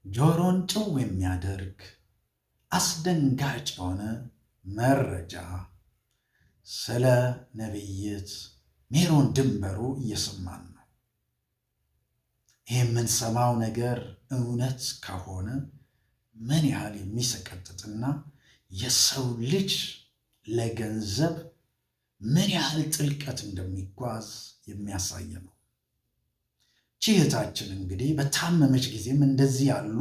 ጆሮን ጭው የሚያደርግ አስደንጋጭ የሆነ መረጃ ስለ ነቢይት ሜሮን ድንበሩ እየሰማን ነው። ይህ የምንሰማው ነገር እውነት ከሆነ ምን ያህል የሚሰቀጥጥና የሰው ልጅ ለገንዘብ ምን ያህል ጥልቀት እንደሚጓዝ የሚያሳይ ነው። እህታችን እንግዲህ በታመመች ጊዜም እንደዚህ ያሉ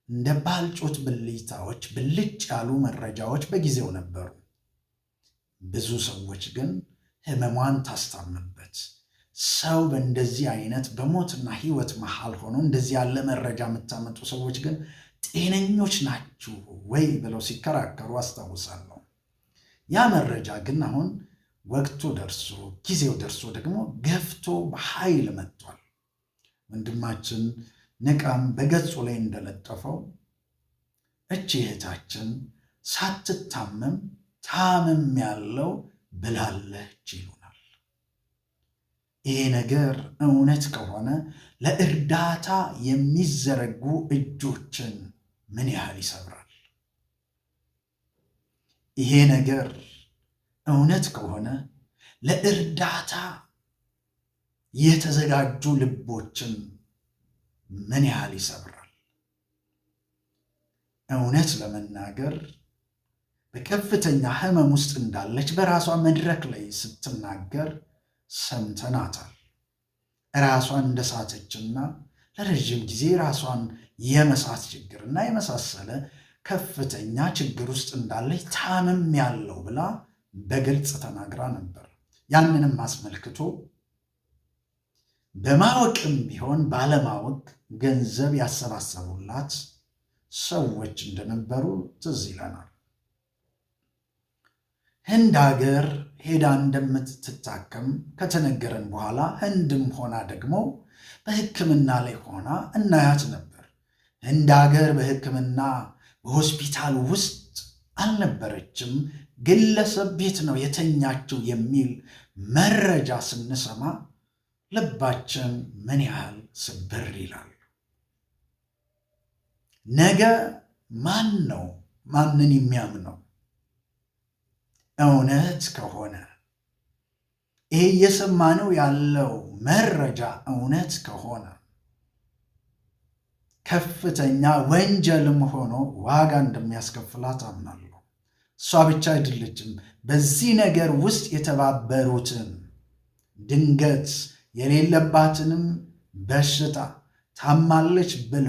እንደ ባልጩት ብልጭታዎች ብልጭ ያሉ መረጃዎች በጊዜው ነበሩ። ብዙ ሰዎች ግን ህመሟን ታስታምበት ሰው በእንደዚህ አይነት በሞትና ህይወት መሃል ሆኖ እንደዚህ ያለ መረጃ የምታመጡ ሰዎች ግን ጤነኞች ናችሁ ወይ ብለው ሲከራከሩ አስታውሳለሁ። ያ መረጃ ግን አሁን ወቅቱ ደርሶ ጊዜው ደርሶ ደግሞ ገፍቶ በኃይል መጥቷል። ወንድማችን ንቃም በገጹ ላይ እንደለጠፈው እቺ እህታችን ሳትታመም ታመም ያለው ብላለች ይሉናል። ይሄ ነገር እውነት ከሆነ ለእርዳታ የሚዘረጉ እጆችን ምን ያህል ይሰብራል? ይሄ ነገር እውነት ከሆነ ለእርዳታ የተዘጋጁ ልቦችን ምን ያህል ይሰብራል? እውነት ለመናገር በከፍተኛ ህመም ውስጥ እንዳለች በራሷ መድረክ ላይ ስትናገር ሰምተናታል። ራሷን እንደሳተችና ለረዥም ጊዜ ራሷን የመሳት ችግርና የመሳሰለ ከፍተኛ ችግር ውስጥ እንዳለች ታምም ያለው ብላ በግልጽ ተናግራ ነበር። ያንንም አስመልክቶ በማወቅም ቢሆን ባለማወቅ ገንዘብ ያሰባሰቡላት ሰዎች እንደነበሩ ትዝ ይለናል። ህንድ ሀገር ሄዳ እንደምትታከም ከተነገረን በኋላ ህንድም ሆና ደግሞ በሕክምና ላይ ሆና እናያት ነበር። ህንድ ሀገር በሕክምና በሆስፒታል ውስጥ አልነበረችም፣ ግለሰብ ቤት ነው የተኛችው የሚል መረጃ ስንሰማ ልባችን ምን ያህል ስብር ይላል። ነገ ማን ነው ማንን የሚያምነው? እውነት ከሆነ ይሄ እየሰማነው ያለው መረጃ እውነት ከሆነ ከፍተኛ ወንጀልም ሆኖ ዋጋ እንደሚያስከፍላት አምናለሁ። እሷ ብቻ አይደለችም፣ በዚህ ነገር ውስጥ የተባበሩትን ድንገት የሌለባትንም በሽታ ታማለች ብለው